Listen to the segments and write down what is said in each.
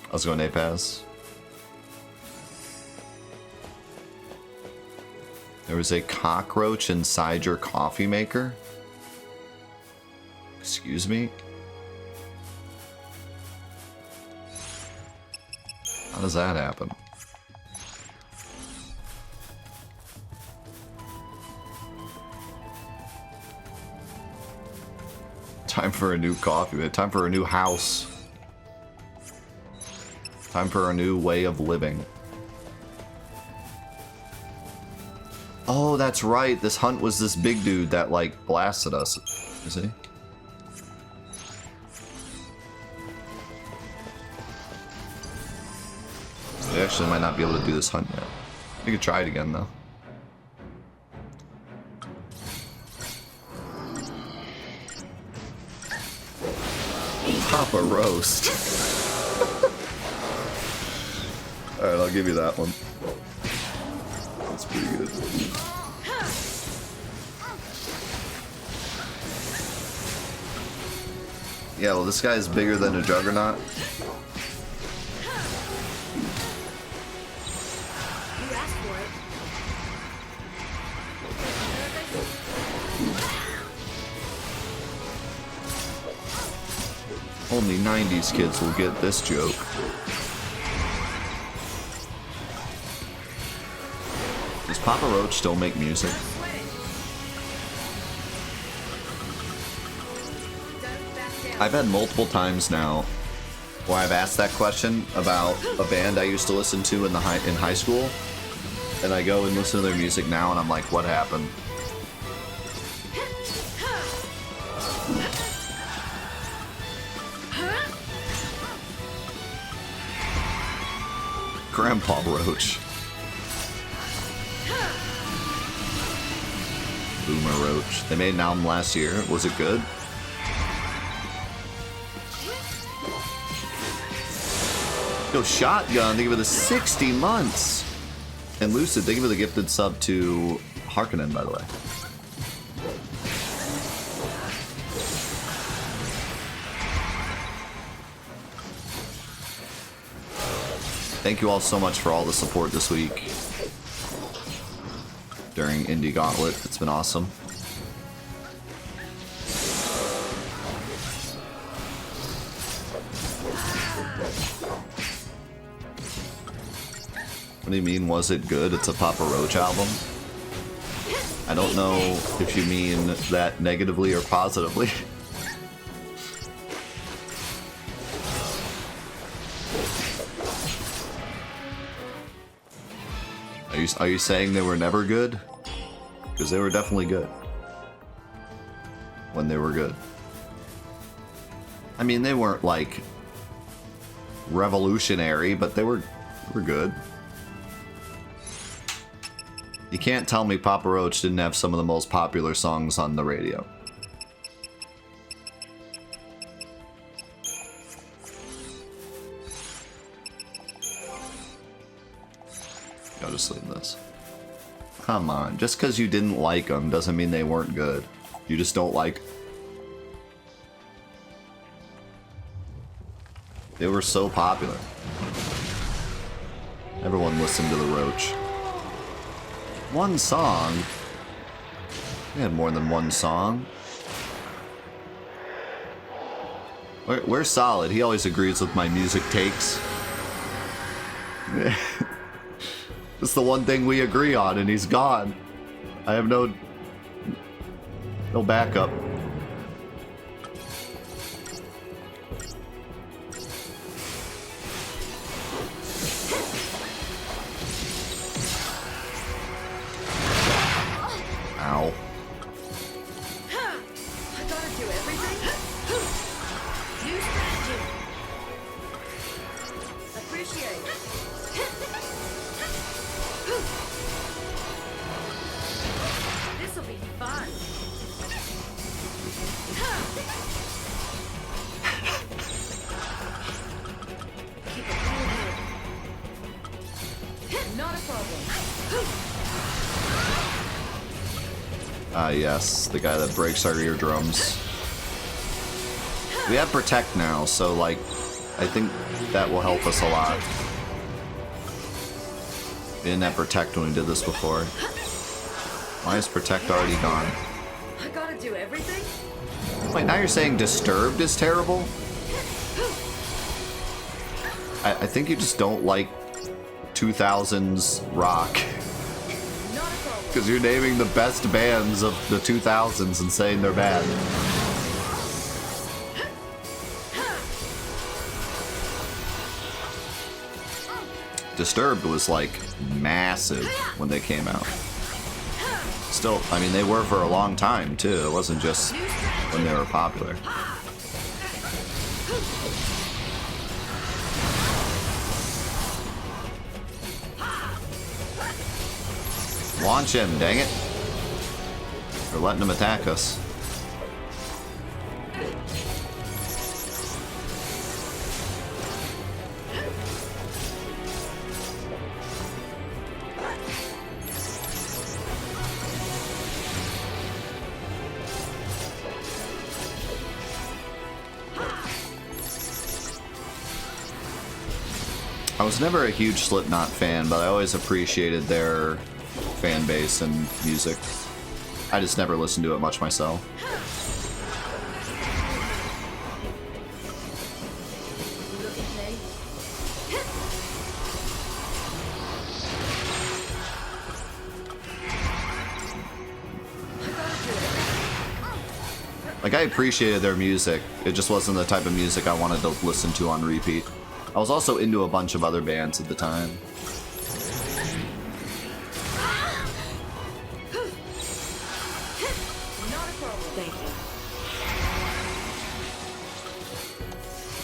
I was going Napaz. There was a cockroach inside your coffee maker? Excuse me? How does that happen? Time for a new coffee. Time for a new house. Time for a new way of living. Oh, that's right. This hunt was this big dude that, like, blasted us. Is he? We actually might not be able to do this hunt yet. We could try it again, though. Papa roast. Alright, I'll give you that one. That's pretty good. Yeah, well, this guy is bigger than a juggernaut. Only 90s kids will get this joke. Does Papa Roach still make music? I've had multiple times now where I've asked that question about a band I used to listen to in high school, and I go and listen to their music now, and I'm like, what happened? Grandpa Roach. Boomer Roach. They made an album last year. Was it good? Yo, Shotgun, thank you for the 60 months. And Lucid, thank you for the gifted sub to Harkonnen, by the way. Thank you all so much for all the support this week during Indie Gauntlet. It's been awesome. What do you mean, was it good? It's a Papa Roach album? I don't know if you mean that negatively or positively. Are you saying they were never good? Because they were definitely good. When they were good. I mean, they weren't, like, revolutionary, but they were good. You can't tell me Papa Roach didn't have some of the most popular songs on the radio. I'll just leave this. Come on, just because you didn't like them doesn't mean they weren't good. You just don't like... They were so popular. Everyone listened to the Roach. One song? We had more than one song. We're solid. He always agrees with my music takes. It's the one thing we agree on, and he's gone. I have no backup. Ow. I gotta do everything. New strategy. Appreciate it. This'll be fun. Keep a cool head. Not a problem. Ah, yes, the guy that breaks our eardrums. We have Protect now, so, like, I think that will help us a lot. We didn't have Protect when we did this before. Why is Protect already gone? I gotta do everything? Wait, now you're saying Disturbed is terrible? I think you just don't like 2000s rock. Not a problem. Because you're naming the best bands of the 2000s and saying they're bad. Disturbed was like massive when they came out. Still, I mean, they were for a long time too. It wasn't just when they were popular. Launch him, dang it. We're letting him attack us. I was never a huge Slipknot fan, but I always appreciated their fan base and music. I just never listened to it much myself. Like, I appreciated their music. It just wasn't the type of music I wanted to listen to on repeat. I was also into a bunch of other bands at the time.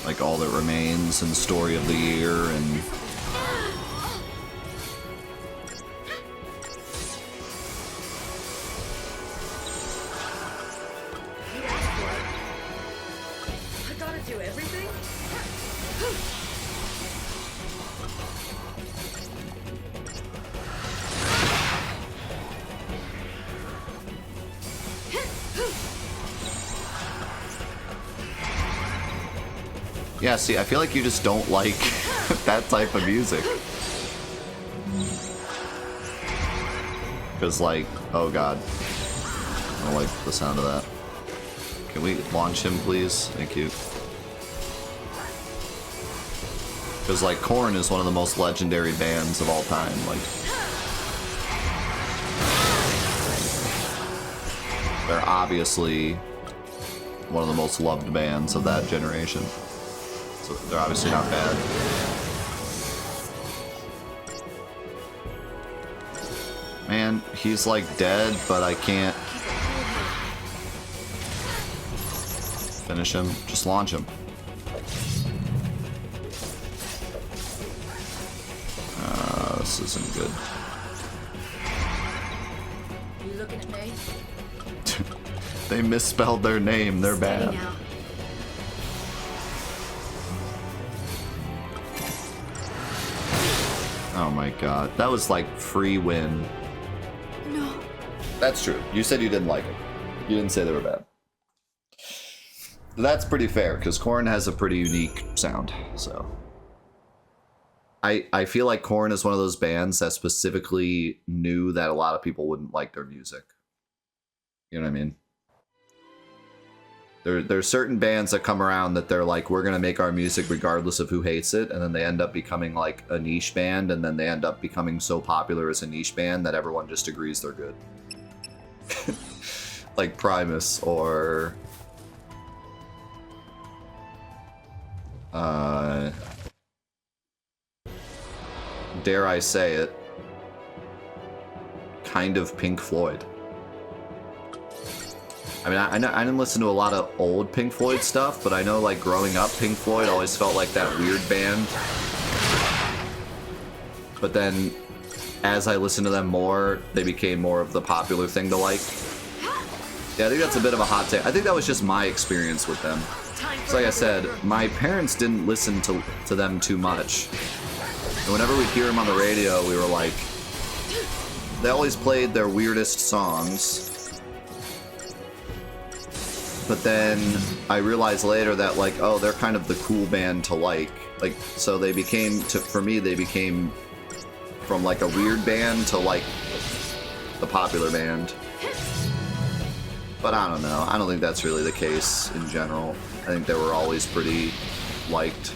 Like All That Remains and Story of the Year and... I gotta do everything? Yeah, see, I feel like you just don't like that type of music. Because, like, oh god. I don't like the sound of that. Can we launch him, please? Thank you. Because, like, Korn is one of the most legendary bands of all time. Like, they're obviously one of the most loved bands of that generation. So they're obviously not bad. Man, he's like dead, but I can't finish him. Just launch him. This isn't good. You looking at me? They misspelled their name. They're bad. Now. Oh my god. That was like free win. No. That's true. You said you didn't like it. You didn't say they were bad. That's pretty fair, because Korn has a pretty unique sound, so. I feel like Korn is one of those bands that specifically knew that a lot of people wouldn't like their music. You know what I mean? There's certain bands that come around that they're like, we're going to make our music regardless of who hates it, and then they end up becoming like a niche band, and then they end up becoming so popular as a niche band that everyone just agrees they're good. Like Primus, or... dare I say it, kind of Pink Floyd. I mean, I didn't listen to a lot of old Pink Floyd stuff, but I know, like, growing up, Pink Floyd always felt like that weird band. But then, as I listened to them more, they became more of the popular thing to like. Yeah, I think that's a bit of a hot take. I think that was just my experience with them. So like I said, my parents didn't listen to them too much. And whenever we'd hear them on the radio, we were like... They always played their weirdest songs. But then I realized later that, like, oh, they're kind of the cool band to like. Like, so they became, for me, they became from like a weird band to like the popular band. But I don't know. I don't think that's really the case in general. I think they were always pretty liked.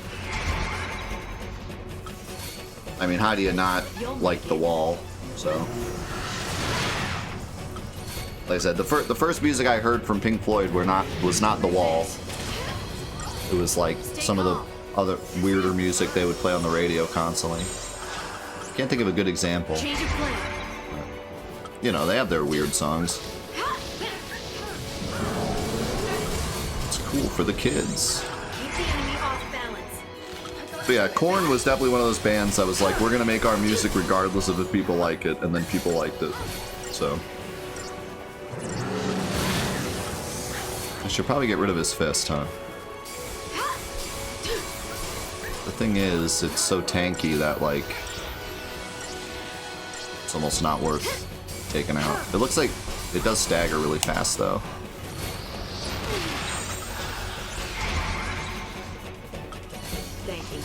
I mean, how do you not like The Wall? So, like I said, the first music I heard from Pink Floyd was not The Wall. It was like some of the other weirder music they would play on the radio constantly. Can't think of a good example. Change of plan. You know, they have their weird songs. It's cool for the kids. Keep the enemy off balance. But yeah, Korn was definitely one of those bands that was like, we're gonna make our music regardless of if people like it, and then people liked it. So I should probably get rid of his fist, huh? The thing is, it's so tanky that, like, it's almost not worth taking out. It looks like it does stagger really fast, though. Thank you.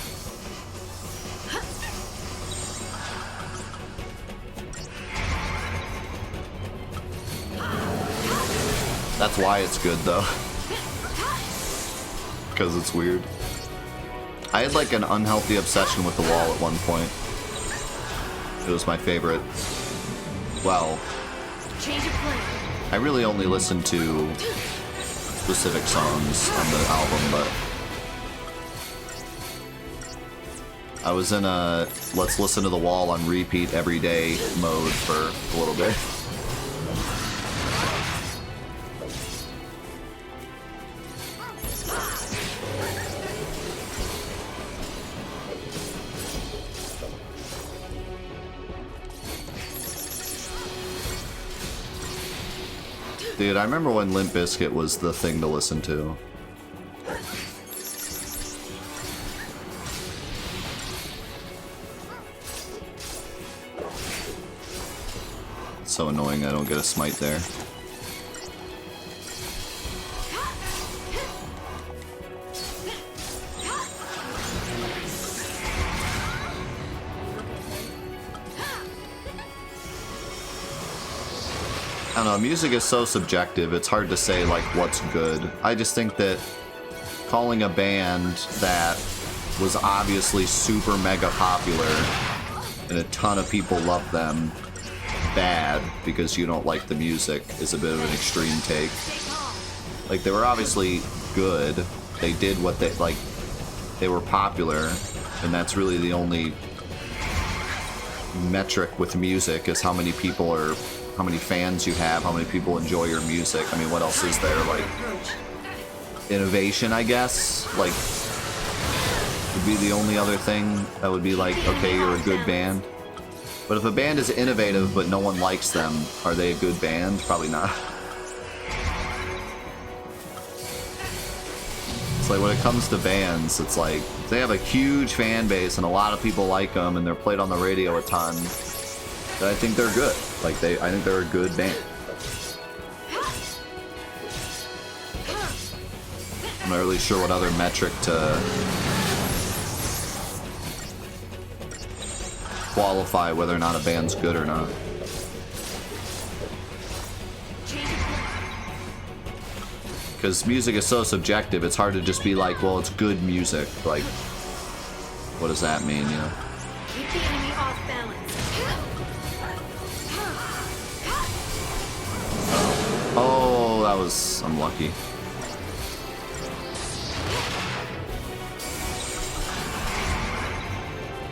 That's why it's good, though. Because it's weird. I had like an unhealthy obsession with The Wall at one point. It was my favorite. Well, Change of plan. I really only listened to specific songs on the album, but I was in a let's listen to The Wall on repeat every day mode for a little bit. Dude, I remember when Limp Bizkit was the thing to listen to. It's so annoying I don't get a smite there. I don't know, music is so subjective, it's hard to say, like, what's good. I just think that calling a band that was obviously super mega popular and a ton of people love them bad because you don't like the music is a bit of an extreme take. Like, they were obviously good. They did what they, like, they were popular, and that's really the only metric with music is how many people are, how many fans you have, how many people enjoy your music. I mean, what else is there? Like, innovation, I guess, like, would be the only other thing that would be like, okay, you're a good band. But if a band is innovative but no one likes them, are they a good band? Probably not. It's like when it comes to bands, it's like they have a huge fan base and a lot of people like them and they're played on the radio a ton. But I think they're good. Like I think they're a good band. I'm not really sure what other metric to qualify whether or not a band's good or not. Because music is so subjective, it's hard to just be like, well, it's good music. Like, what does that mean, you know? Keep the enemy off balance. Oh, that was unlucky.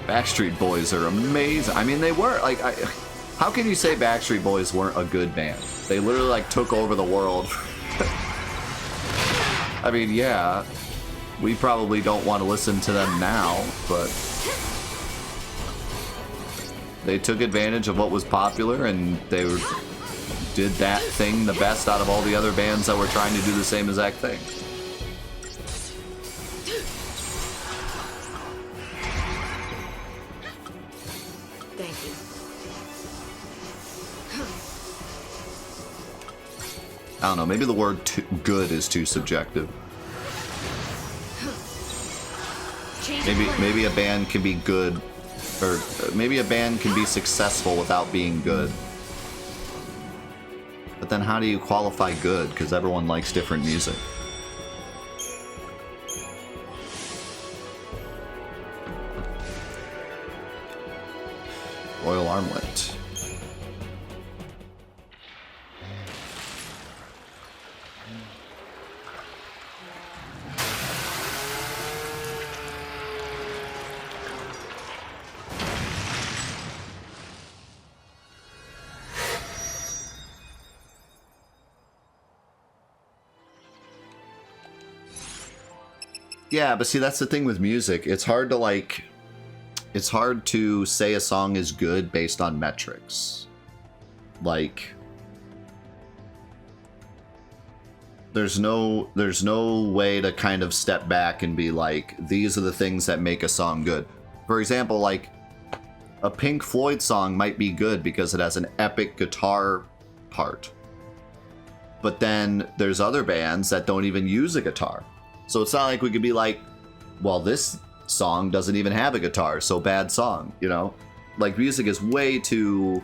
Backstreet Boys are amazing. I mean, they were, like, how can you say Backstreet Boys weren't a good band? They literally, like, took over the world. I mean, yeah, we probably don't want to listen to them now, but they took advantage of what was popular and they did that thing the best out of all the other bands that were trying to do the same exact thing. Thank you. I don't know, maybe the word good is too subjective. Maybe a band can be good, or maybe a band can be successful without being good. But then how do you qualify good? Because everyone likes different music. Royal Armlet. Yeah, but see, that's the thing with music. It's hard to say a song is good based on metrics. Like, there's no way to kind of step back and be like, these are the things that make a song good. For example, like, a Pink Floyd song might be good because it has an epic guitar part. But then there's other bands that don't even use a guitar. So it's not like we could be like, well, this song doesn't even have a guitar, so bad song, you know? Like, music is way too...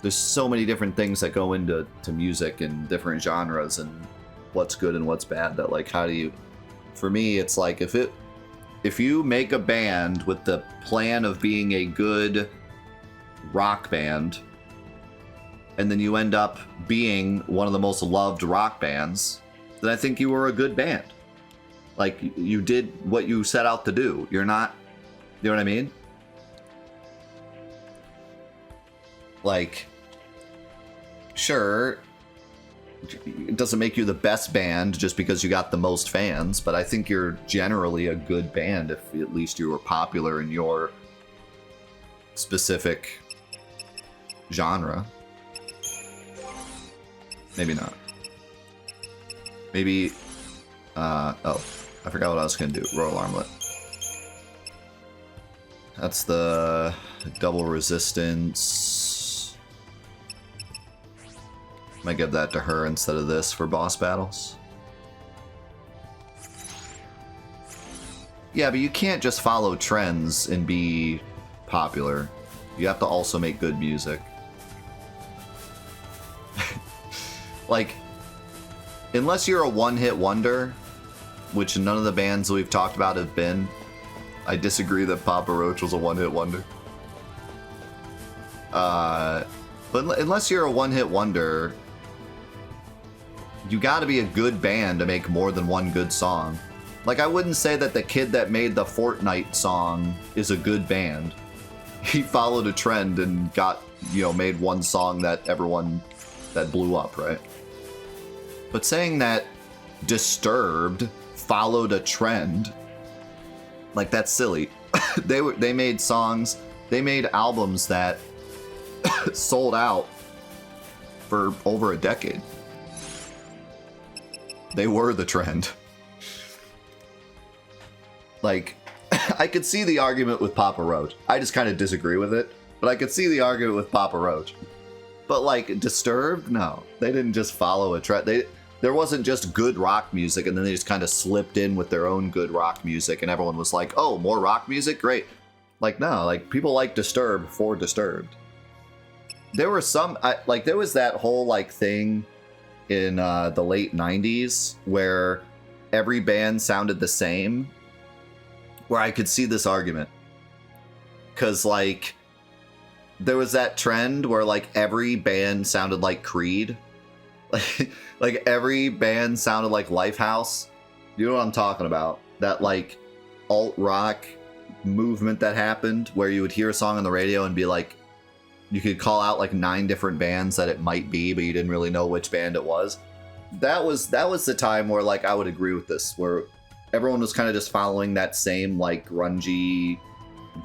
There's so many different things that go into music and different genres and what's good and what's bad that, like, how do you... For me, it's like, if you make a band with the plan of being a good rock band, and then you end up being one of the most loved rock bands, then I think you were a good band. Like, you did what you set out to do. You're not... You know what I mean? Like, sure, it doesn't make you the best band just because you got the most fans, but I think you're generally a good band if at least you were popular in your specific genre. Maybe not. Maybe... oh. I forgot what I was going to do. Royal Armlet. That's the double resistance. Might give that to her instead of this for boss battles. Yeah, but you can't just follow trends and be popular. You have to also make good music. Like, unless you're a one-hit wonder, which none of the bands that we've talked about have been. I disagree that Papa Roach was a one-hit wonder. But unless you're a one-hit wonder, you gotta be a good band to make more than one good song. Like, I wouldn't say that the kid that made the Fortnite song is a good band. He followed a trend and got, you know, made one song that blew up, right? But saying that Disturbed followed a trend, like, that's silly. They made songs, they made albums that sold out for over a decade. They were the trend. Like, I could see the argument with Papa Roach. I just kind of disagree with it, but I could see the argument with Papa Roach. But, like, Disturbed? No. They didn't just follow a trend. There wasn't just good rock music, and then they just kind of slipped in with their own good rock music, and everyone was like, oh, more rock music? Great. Like, no, like, people like Disturbed for Disturbed. There were some, there was that whole, like, thing in the late 90s where every band sounded the same, where I could see this argument. Because, like, there was that trend where, like, every band sounded like Creed. Like every band sounded like Lifehouse. You know what I'm talking about? That, like, alt-rock movement that happened where you would hear a song on the radio and be like, you could call out like 9 different bands that it might be, but you didn't really know which band it was. That was the time where, like, I would agree with this, where everyone was kind of just following that same, like, grungy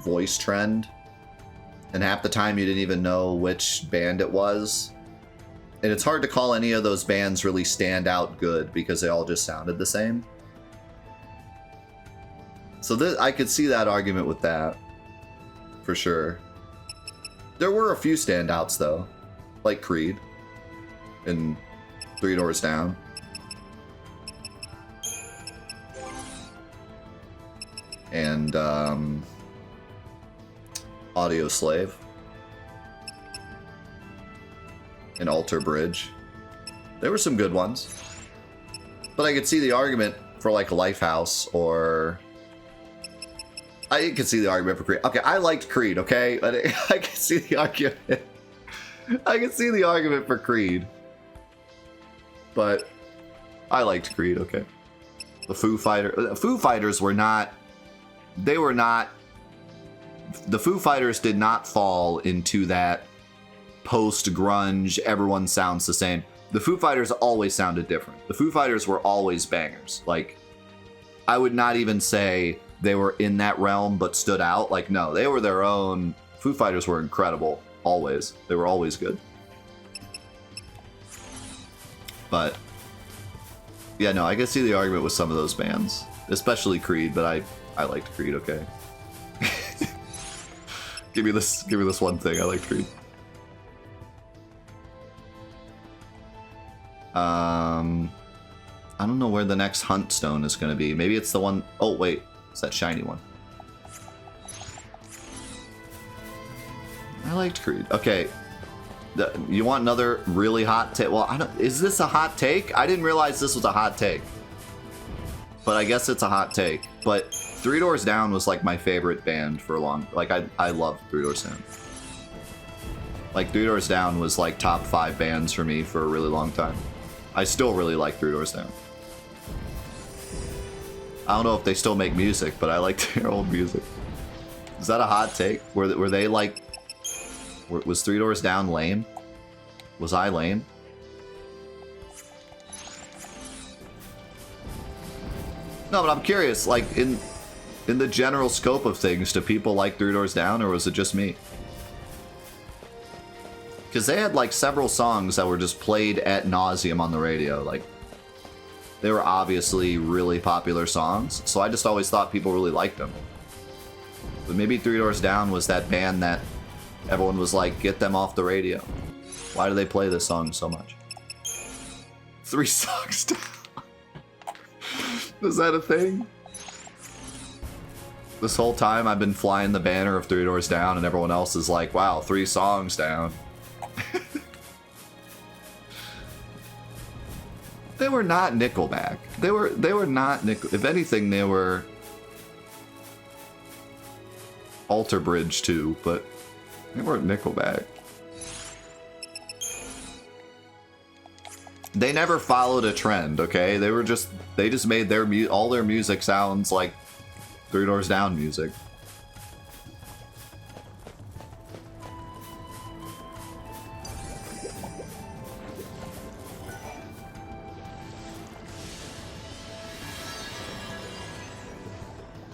voice trend, and half the time you didn't even know which band it was. And it's hard to call any of those bands really stand out good because they all just sounded the same. So I could see that argument with that, for sure. There were a few standouts, though, like Creed and Three Doors Down. And Audio Slave. And Alter Bridge. There were some good ones. But I could see the argument for like Lifehouse or... I could see the argument for Creed. Okay, I liked Creed, okay? But I can see the argument. I can see the argument for Creed. But I liked Creed, okay? The Foo Fighters were not... They were not... The Foo Fighters did not fall into that post-grunge, everyone sounds the same. The Foo Fighters always sounded different. The Foo Fighters were always bangers. Like, I would not even say they were in that realm but stood out. Like, no, they were their own. Foo Fighters were incredible. Always. They were always good. But, yeah, no, I can see the argument with some of those bands. Especially Creed, but I liked Creed, okay? Give me this one thing. I liked Creed. I don't know where the next Hunt Stone is going to be. Maybe it's the one... Oh, wait. It's that shiny one. I liked Creed. Okay. You want another really hot take? Well, I don't... Is this a hot take? I didn't realize this was a hot take. But I guess it's a hot take. But Three Doors Down was like my favorite band for a long... Like, I loved Three Doors Down. Like, Three Doors Down was like top 5 bands for me for a really long time. I still really like Three Doors Down. I don't know if they still make music, but I like their old music. Is that a hot take? Were they like... Was Three Doors Down lame? Was I lame? No, but I'm curious, like, in the general scope of things, do people like Three Doors Down, or was it just me? Because they had, like, several songs that were just played ad nauseum on the radio. Like, they were obviously really popular songs, so I just always thought people really liked them. But maybe Three Doors Down was that band that everyone was like, get them off the radio. Why do they play this song so much? 3 songs down. Is that a thing? This whole time I've been flying the banner of Three Doors Down, and everyone else is like, wow, 3 songs down. They were not Nickelback. They were not Nickel. If anything, they were Alter Bridge too, but they weren't Nickelback. They never followed a trend, okay? They just made their all their music sounds like Three Doors Down music.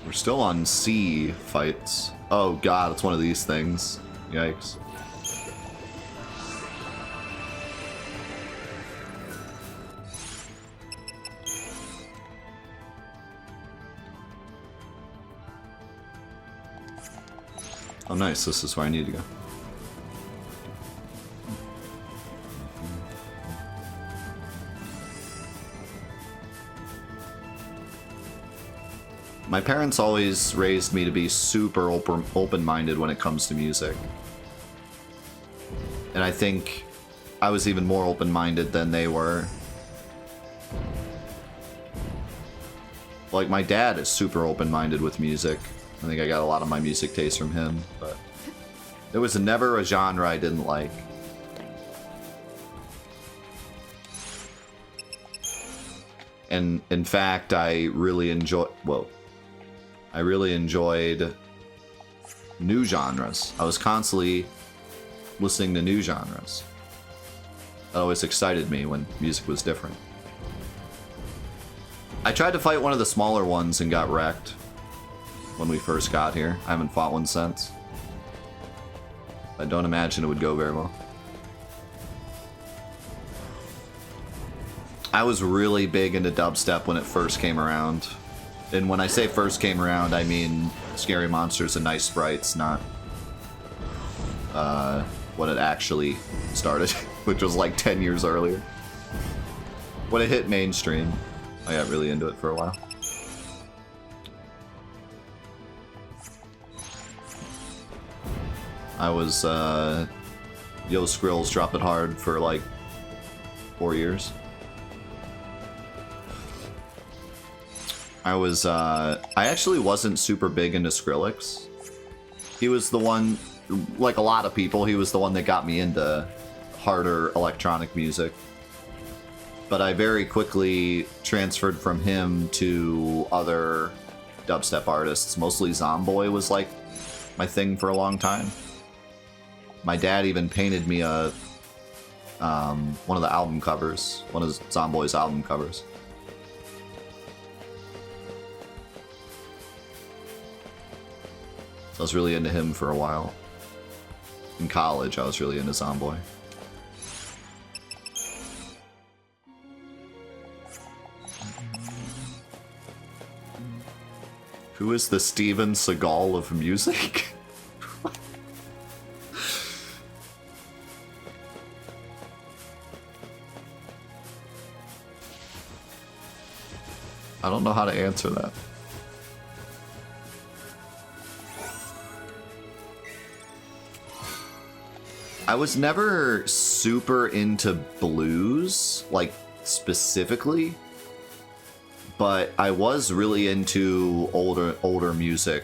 We're still on C fights. Oh god, it's one of these things. Yikes. Oh nice, this is where I need to go. My parents always raised me to be super open-minded when it comes to music. And I think I was even more open-minded than they were. Like, my dad is super open-minded with music. I think I got a lot of my music taste from him, but there was never a genre I didn't like. And in fact, I really enjoyed new genres. I was constantly listening to new genres. That always excited me when music was different. I tried to fight one of the smaller ones and got wrecked when we first got here. I haven't fought one since. I don't imagine it would go very well. I was really big into dubstep when it first came around. And when I say first came around, I mean Scary Monsters and Nice Sprites, not what it actually started, which was like 10 years earlier. When it hit mainstream, I got really into it for a while. I was, Yo Skrills dropped it hard for like 4 years. I actually wasn't super big into Skrillex. He was the one, like a lot of people, he was the one that got me into harder electronic music. But I very quickly transferred from him to other dubstep artists. Mostly Zomboy was like my thing for a long time. My dad even painted me a one of the album covers, one of Zomboy's album covers. I was really into him for a while. In college, I was really into Zomboy. Who is the Steven Seagal of music? I don't know how to answer that. I was never super into blues, like, specifically. But I was really into older music.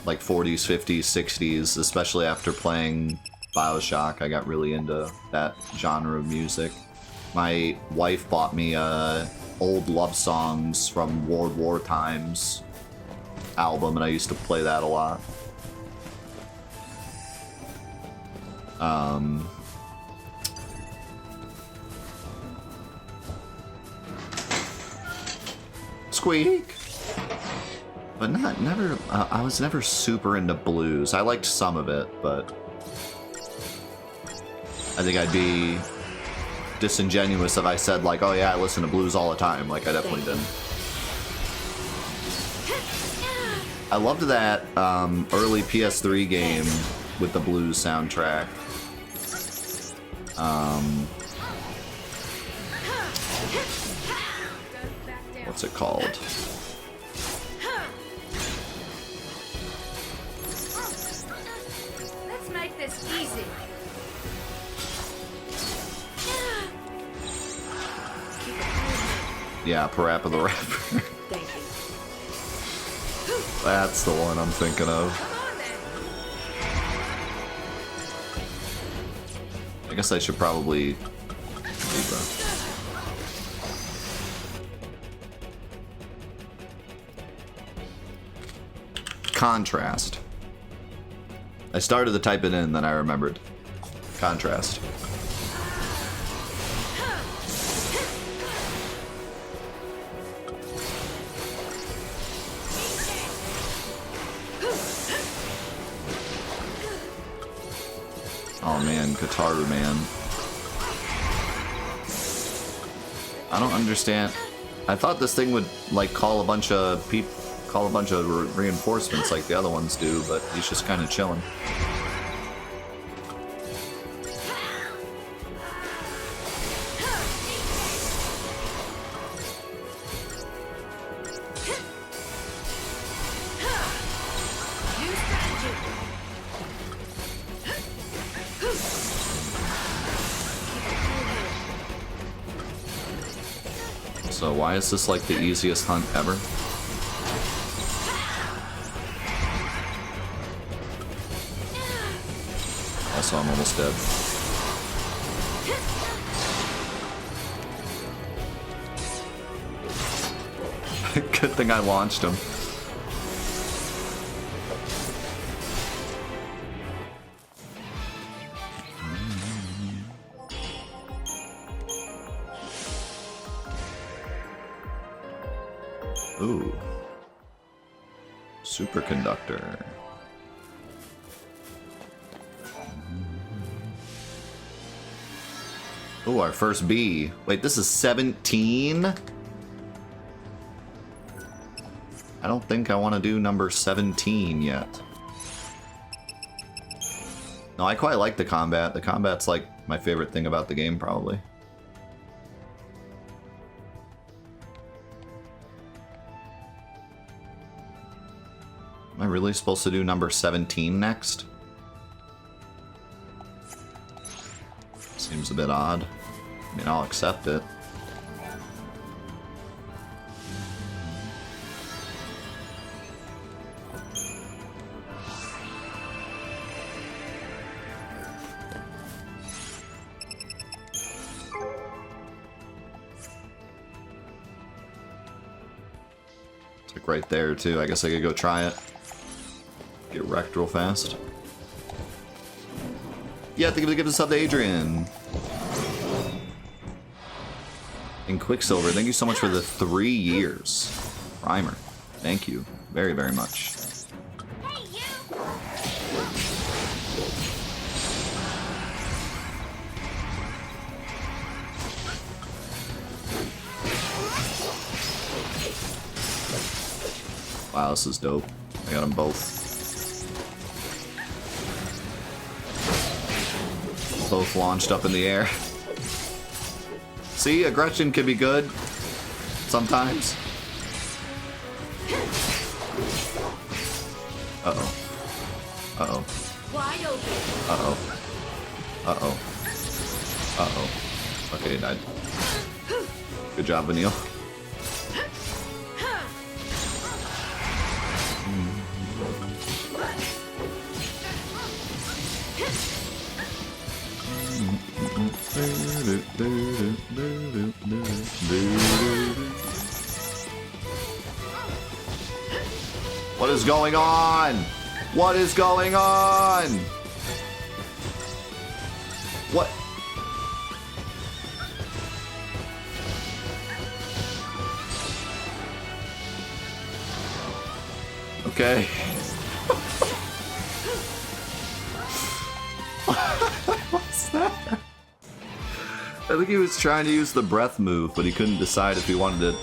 Like 40s, 50s, 60s, especially after playing BioShock. I got really into that genre of music. My wife bought me old love songs from World War times album, and I used to play that a lot. Squeak! But never, I was never super into blues. I liked some of it, but I think I'd be disingenuous if I said, like, oh yeah, I listen to blues all the time. Like, I definitely didn't. I loved that early PS3 game with the blues soundtrack. What's it called? Let's make this easy. Yeah, Parappa the Rapper. Thank you. That's the one I'm thinking of. Come on then. I guess I should probably leave that. Contrast. I started to type it in, then I remembered. Contrast. Oh man, Kataru Man. I don't understand. I thought this thing would like call a bunch of reinforcements like the other ones do, but he's just kind of chilling. So why is this like the easiest hunt ever? Also, I'm almost dead. Good thing I launched him. Ooh. Superconductor. Ooh, our first B. Wait, this is 17? I don't think I want to do number 17 yet. No, I quite like the combat. The combat's like my favorite thing about the game, probably. Am I really supposed to do number 17 next? Seems a bit odd. I mean, I'll accept it. It's like right there, too. I guess I could go try it. Get wrecked real fast. Yeah, I think I'm gonna give this up to Adrian. And Quicksilver, thank you so much for the 3 years. Primer, thank you very, very much. Hey, you! Wow, this is dope. I got them both. Both launched up in the air. See, aggression can be good sometimes. Uh-oh. Uh-oh. Wide open. Uh-oh. Uh-oh. Uh-oh. Okay, he died. Good job, Vanille. What is going on? What is going on? What? Okay. What's that? I think he was trying to use the breath move, but he couldn't decide if he wanted to,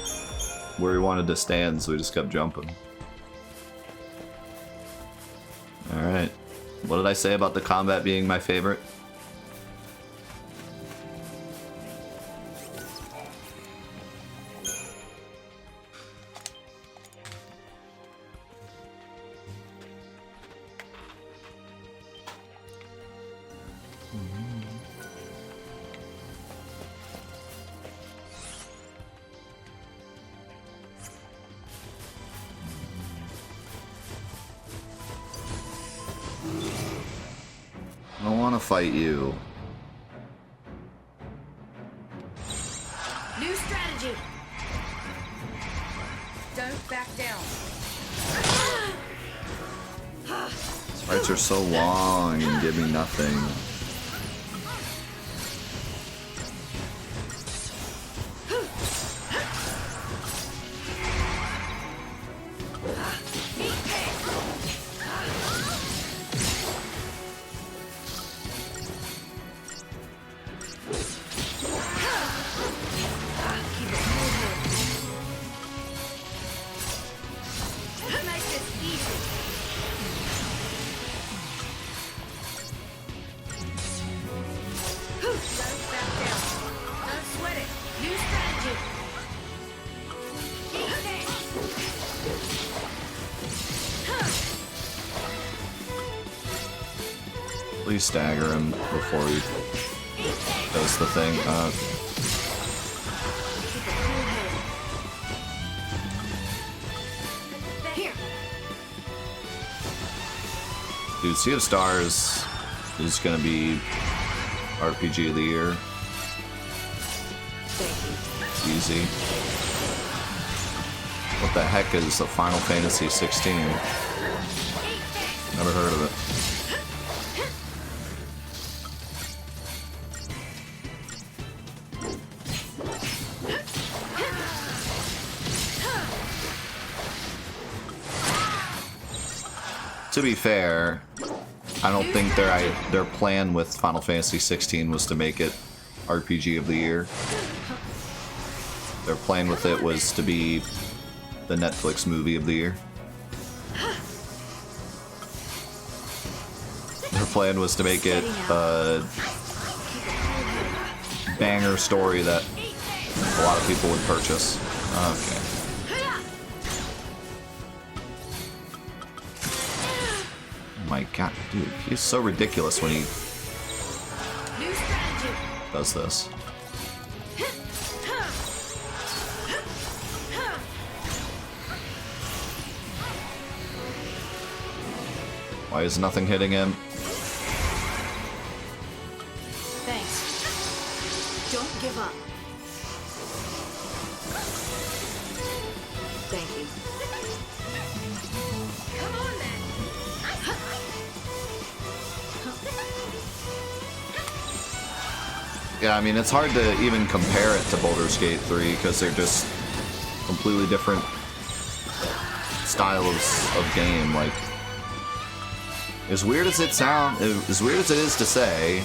where he wanted to stand, so he just kept jumping. Alright. What did I say about the combat being my favorite? I don't want to fight you. New strategy. Don't back down. These fights are so long and give me nothing. Please stagger him before he does the thing. Dude, Sea of Stars is gonna be RPG of the year. Easy. What the heck is a Final Fantasy XVI? Never heard of it. To be fair, I don't think their plan with Final Fantasy XVI was to make it RPG of the year. Their plan with it was to be the Netflix movie of the year. Their plan was to make it a banger story that a lot of people would purchase. Okay. My god, dude, he's so ridiculous when he New strategy. does this. Why is nothing hitting him? Thanks. Don't give up. Thank you. Come on, then. Yeah, I mean, it's hard to even compare it to Baldur's Gate 3 because they're just completely different styles of game. Like, as weird as it is to say,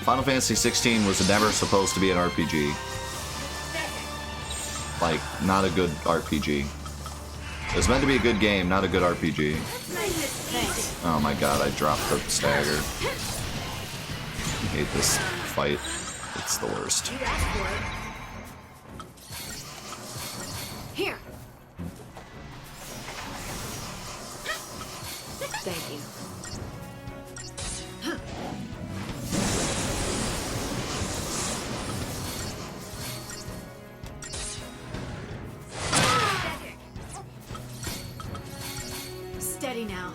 Final Fantasy XVI was never supposed to be an RPG. Like, not a good RPG. It was meant to be a good game, not a good RPG. Thanks. Oh my god, I dropped the stagger. I hate this fight. It's the worst. You asked for it. Here. Thank you. Steady now.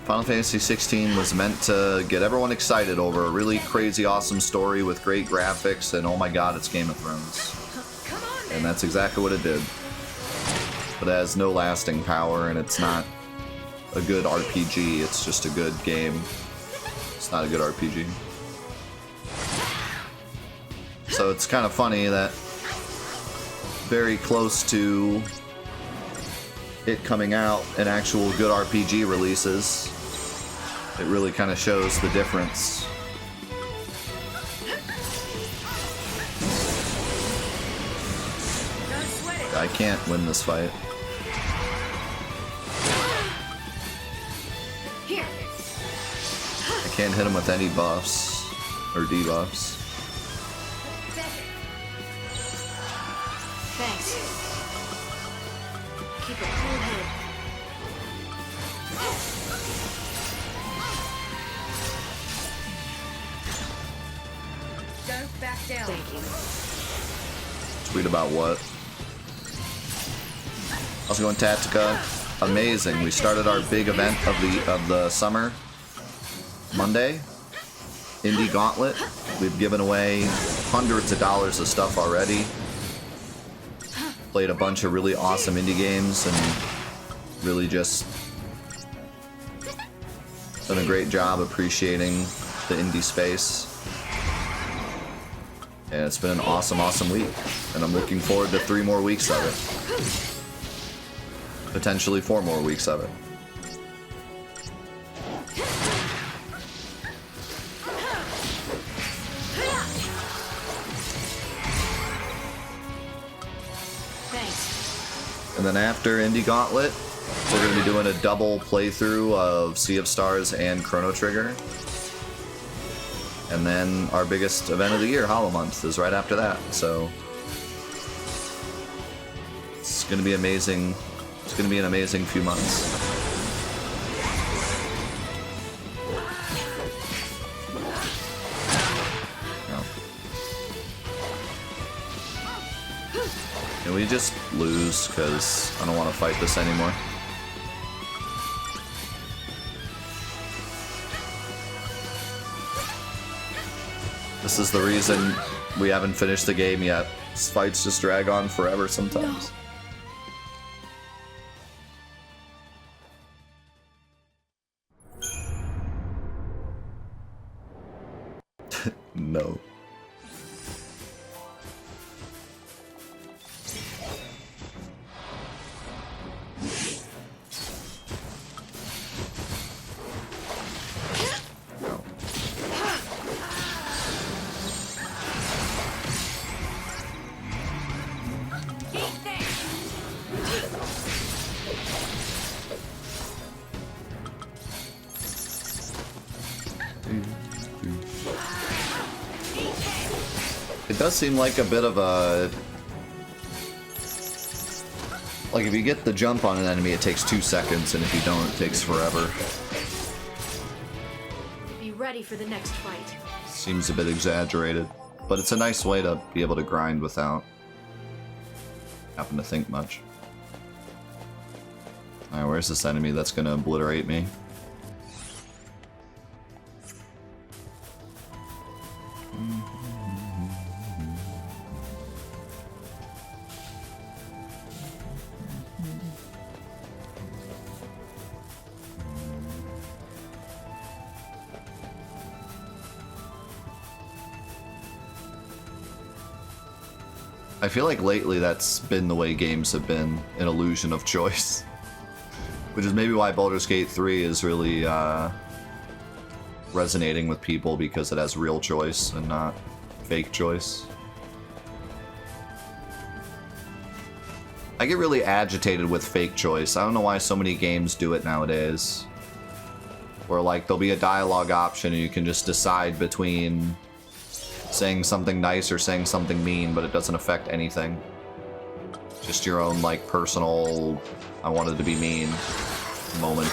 Final Fantasy XVI was meant to get everyone excited over a really crazy, awesome story with great graphics, and oh my god, it's Game of Thrones. Come on, And that's exactly what it did. But it has no lasting power, and it's not a good RPG, it's just a good game. It's not a good RPG. So it's kind of funny that very close to it coming out, an actual good RPG releases, it really kind of shows the difference. Don't sweat it. I can't win this fight. Here. I can't hit him with any buffs or debuffs. Thanks. Keep a cool head. Don't back down. Thank you. Tweet about what? Also going Tactica. Amazing. We started our big event of the summer Monday. Indie Gauntlet. We've given away hundreds of dollars of stuff already. Played a bunch of really awesome indie games and really just done a great job appreciating the indie space. And it's been an awesome, awesome week. And I'm looking forward to 3 more weeks of it. Potentially 4 more weeks of it. Thanks. And then after Indie Gauntlet, we're going to be doing a double playthrough of Sea of Stars and Chrono Trigger. And then our biggest event of the year, Hollow Month, is right after that. So it's going to be amazing. It's going to be an amazing few months. Oh. Can we just lose? Because I don't want to fight this anymore. This is the reason we haven't finished the game yet. These fights just drag on forever sometimes. No. No. It does seem like a bit of a Like, if you get the jump on an enemy, it takes 2 seconds, and if you don't, it takes forever. Be ready for the next fight. Seems a bit exaggerated, but it's a nice way to be able to grind without having to think much. Alright, where's this enemy that's gonna obliterate me? I feel like lately that's been the way games have been, an illusion of choice. Which is maybe why Baldur's Gate 3 is really resonating with people, because it has real choice and not fake choice. I get really agitated with fake choice. I don't know why so many games do it nowadays. Where like there'll be a dialogue option and you can just decide between saying something nice or saying something mean, but it doesn't affect anything. Just your own, like, personal, I wanted to be mean moment.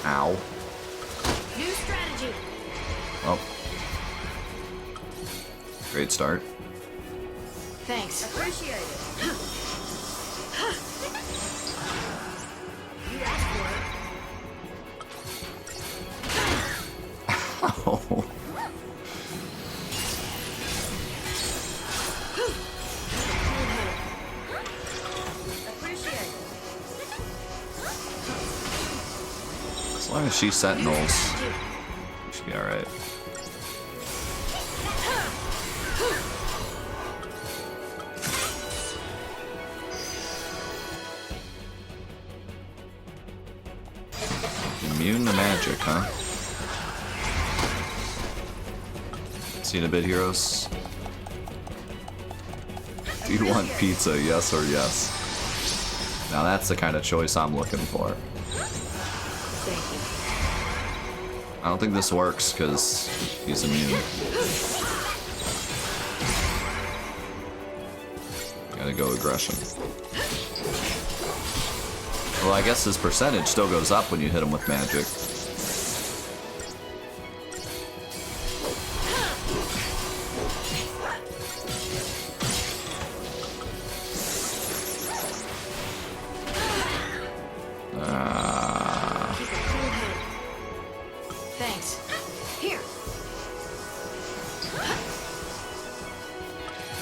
Ow. New strategy. Oh. Great start. Thanks. Appreciate it. You asked for it. Oh. As long as she sentinels, we should be alright. Immune to magic, huh? Seen a bit, heroes? Do you want pizza, yes or yes? Now that's the kind of choice I'm looking for. Thank you. I don't think this works because he's immune. Gotta go aggression. Well, I guess his percentage still goes up when you hit him with magic.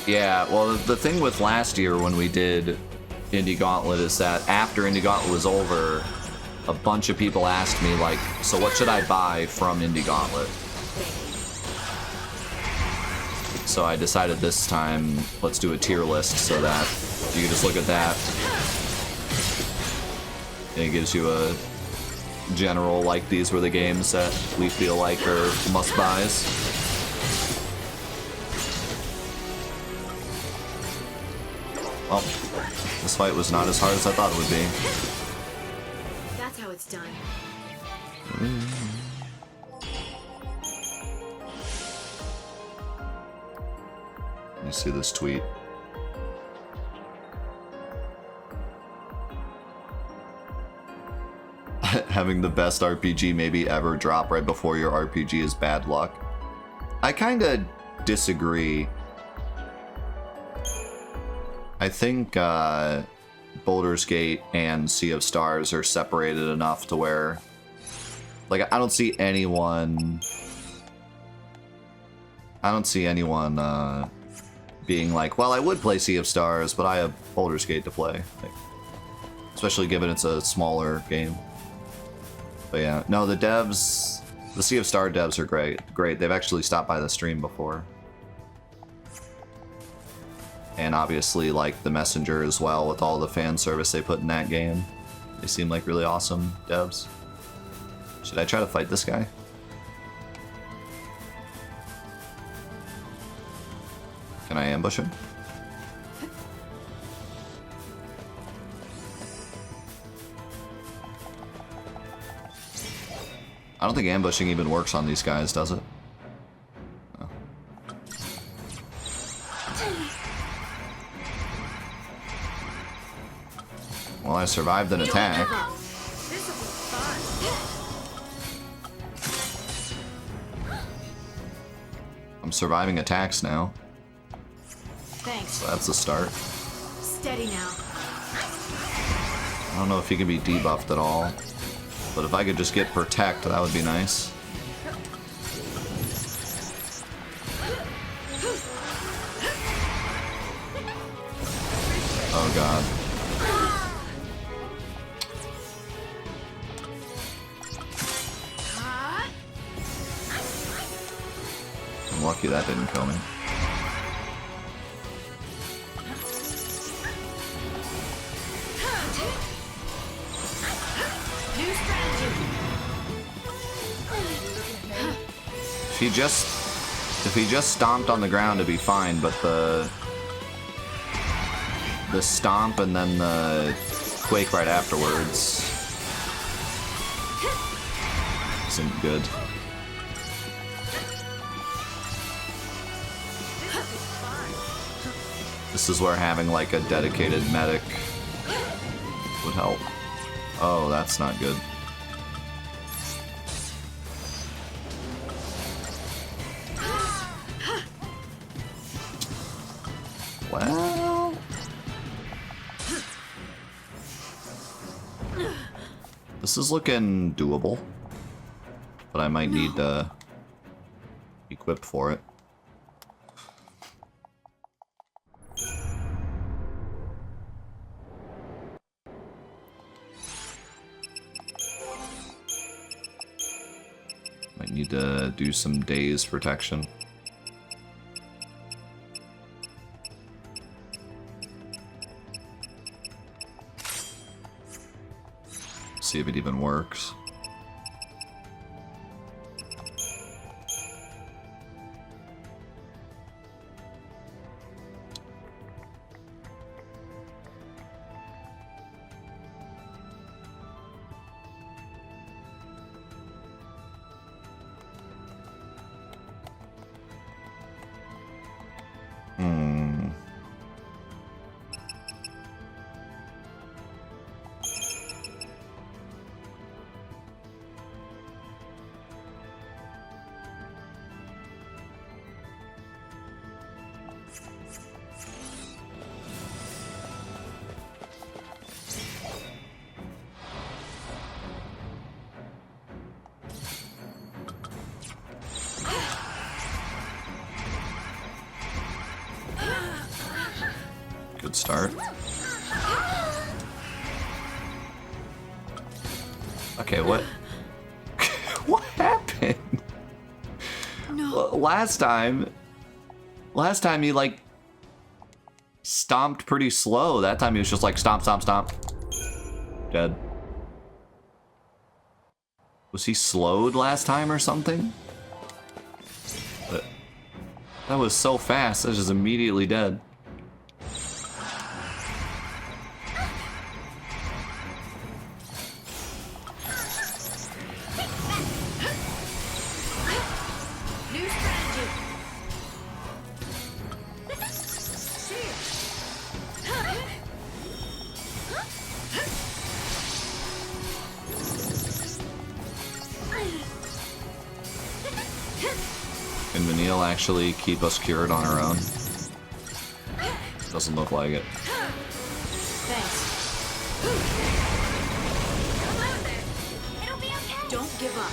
Yeah, well, the thing with last year when we did Indie Gauntlet is that after Indie Gauntlet was over, a bunch of people asked me, like, so what should I buy from Indie Gauntlet? So I decided this time, let's do a tier list so that you can just look at that. And it gives you a general, like, these were the games that we feel like are must-buys. Well, this fight was not as hard as I thought it would be. That's how it's done. You see this tweet. Having the best RPG maybe ever drop right before your RPG is bad luck. I kinda disagree. I think Baldur's Gate and Sea of Stars are separated enough to where, like, I don't see anyone being like, well, I would play Sea of Stars, but I have Baldur's Gate to play. Like, especially given it's a smaller game. But yeah, no, the devs, the Sea of Star devs are great. They've actually stopped by the stream before. And obviously, like, the Messenger as well, with all the fan service they put in that game. They seem like really awesome devs. Should I try to fight this guy? Can I ambush him? I don't think ambushing even works on these guys, does it? No. I survived an attack. This will be fun. I'm surviving attacks now. Thanks. So that's a start. Steady now. I don't know if he can be debuffed at all. But if I could just get protect, that would be nice. Oh god. I'm lucky that didn't kill me. New strategy. If he just stomped on the ground, it'd be fine, but the stomp and then the quake right afterwards isn't good. This is where having like a dedicated medic would help. Oh, that's not good. Well, this is looking doable, but I might need to equip for it. Might need to do some daze protection. See if it even works. Good start. Okay, what? What happened? No. Last time he like stomped pretty slow. That time he was just like stomp, stomp, stomp. Dead. Was he slowed last time or something? But that was so fast. I was just immediately dead. New strategy. Can Vanille actually keep us cured on her own? Doesn't look like it. Thanks. It'll be okay. Don't give up.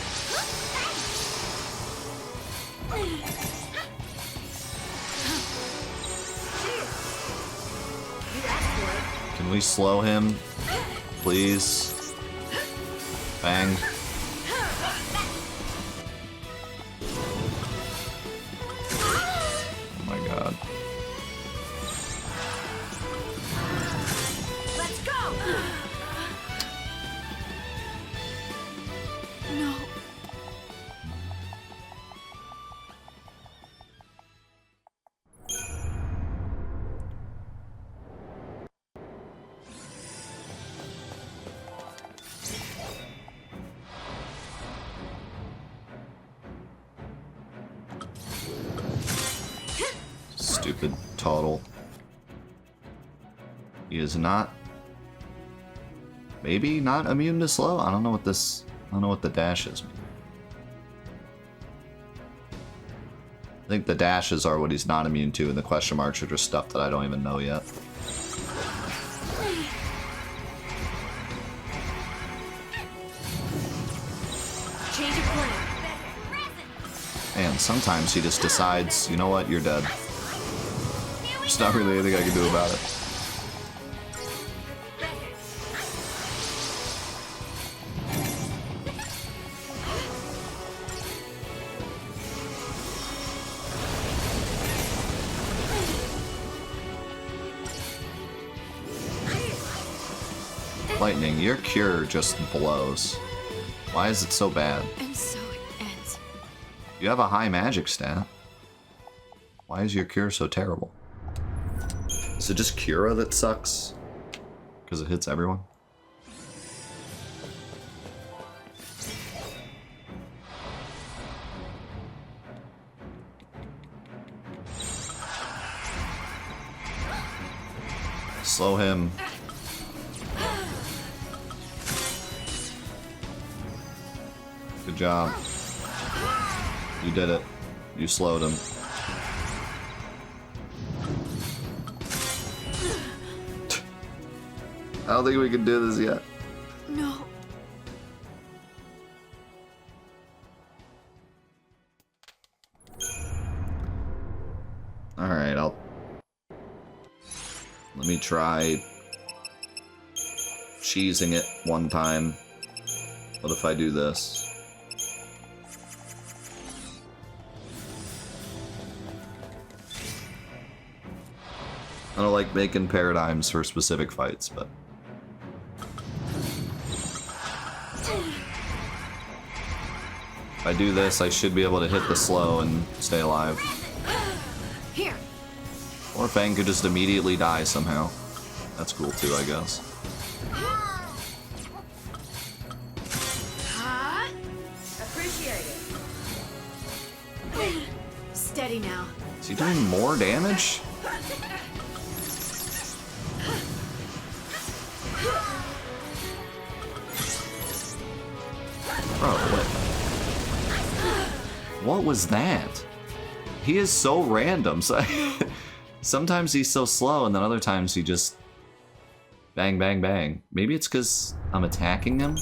You asked for it. Can we slow him? Please? Bang. Oh my god. Let's go. No. Stupid total. He is not Maybe not immune to slow? I don't know what this... I don't know what the dashes mean. I think the dashes are what he's not immune to, and the question marks are just stuff that I don't even know yet. Change of plan. And sometimes he just decides, you know what, you're dead. There's not really anything I can do about it. Lightning, your cure just blows. Why is it so bad? And so it ends. You have a high magic stat. Why is your cure so terrible? Is it just Cura that sucks? Because it hits everyone? Slow him. Good job. You did it. You slowed him. I don't think we can do this yet. No. Alright, let me try cheesing it one time. What if I do this? I don't like making paradigms for specific fights, but... If I do this, I should be able to hit the slow and stay alive. Here. Or Fang could just immediately die somehow. That's cool too, I guess. Hot. Appreciate it. Steady now. Is he doing more damage? Bro, what was that? He is so random. So sometimes he's so slow, and then other times he just bang, bang, bang. Maybe it's because I'm attacking him?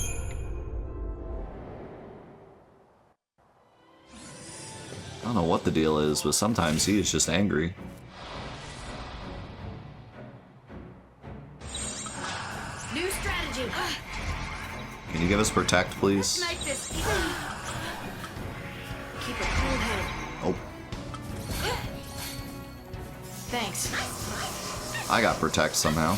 I don't know what the deal is, but sometimes he is just angry. New strategy. Can you give us protect, please? Make this easy. Keep a cool head. Oh, Thanks. I got protect somehow.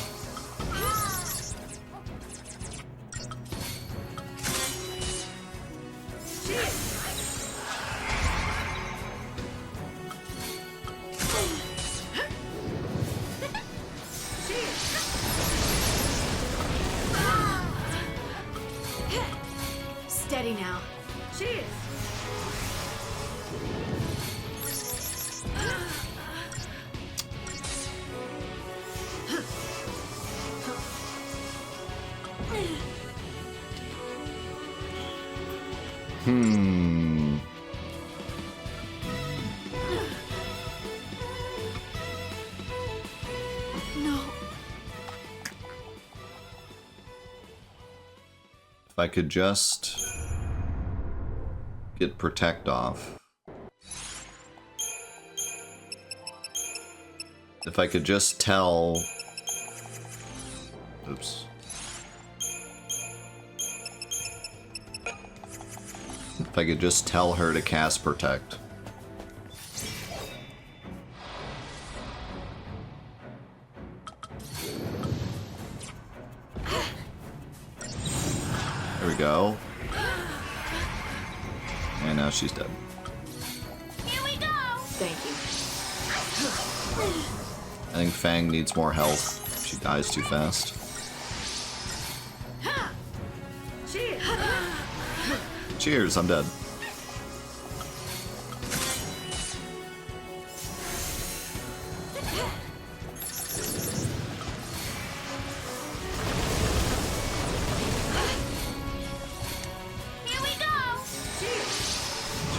Steady now. Cheers. No. If I could just get protect off. If I could just tell... Oops. If I could just tell her to cast protect. There we go. And now she's dead. Here we go. Thank you. I think Fang needs more health. She dies too fast. Cheers. Cheers, I'm dead.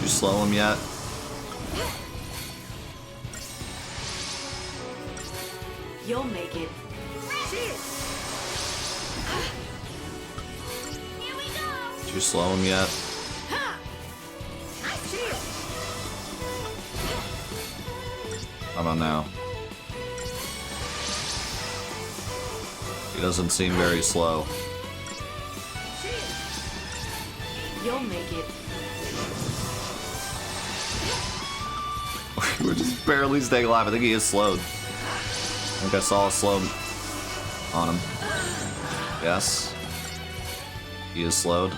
you slow him yet? You'll make it. Cheers. Here we go. Did you slow him yet? Cheers. How about now? He doesn't seem very slow. Cheers. You'll make it. We're just barely staying alive. I think he is slowed. I think I saw a slow on him. Yes. He is slowed.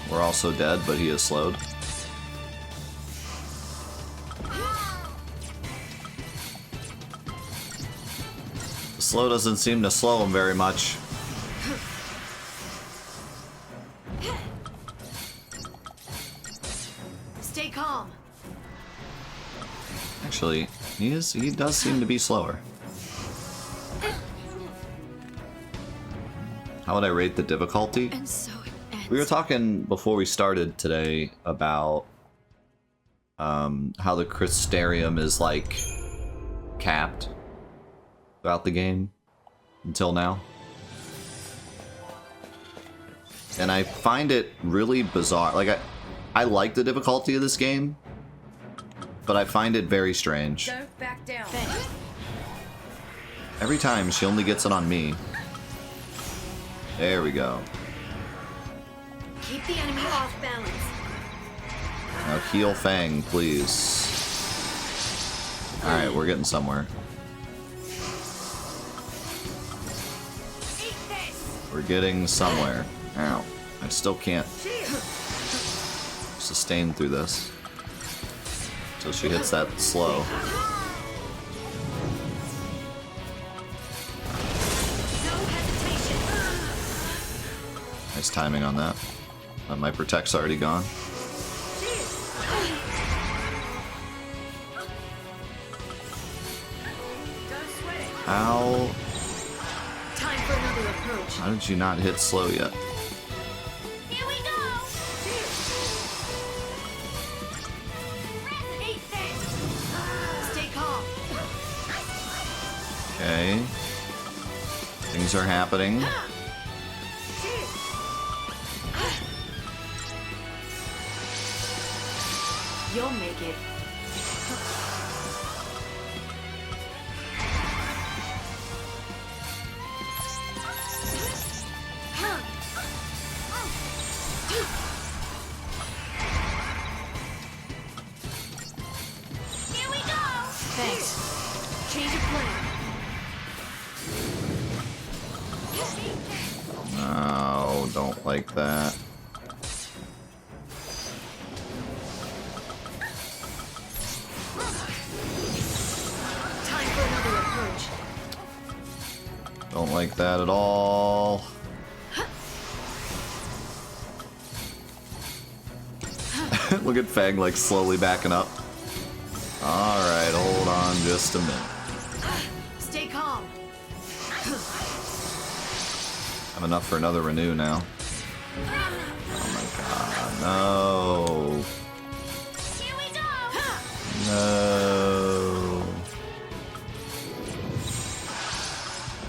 We're also dead, but he is slowed. The slow doesn't seem to slow him very much. Stay calm. Actually, he does seem to be slower. How would I rate the difficulty? And so it ends. We were talking before we started today about how the Crystarium is like capped throughout the game until now. And I find it really bizarre. Like I like the difficulty of this game, but I find it very strange. Don't back down. Thanks. Every time she only gets it on me. There we go. Keep the enemy off balance. Now heal Fang, please. Alright, we're getting somewhere. Eat this. We're getting somewhere. Ow. I still can't Cheers. sustain through this. Until she hits that slow. No hesitation. Nice timing on that. My protect's already gone. Cheers. Don't sweat it. How Time for another approach. did you not hit slow yet? Here we go. Cheers. Eat this. Stay calm. Okay. Things are happening. Cheers. You'll make it. Here we go. Thanks. Change of plan. No, don't like that. Time for another approach. Don't like that at all. Look at Fang like slowly backing up. Alright, hold on just a minute. Stay calm. I have enough for another renew now. Oh my god, no. Here we go. No.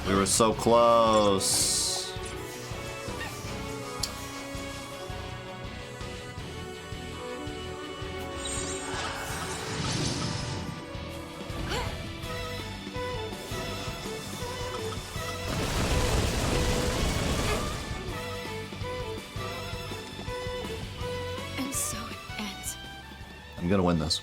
We were so close. And so it ends. I'm gonna win this.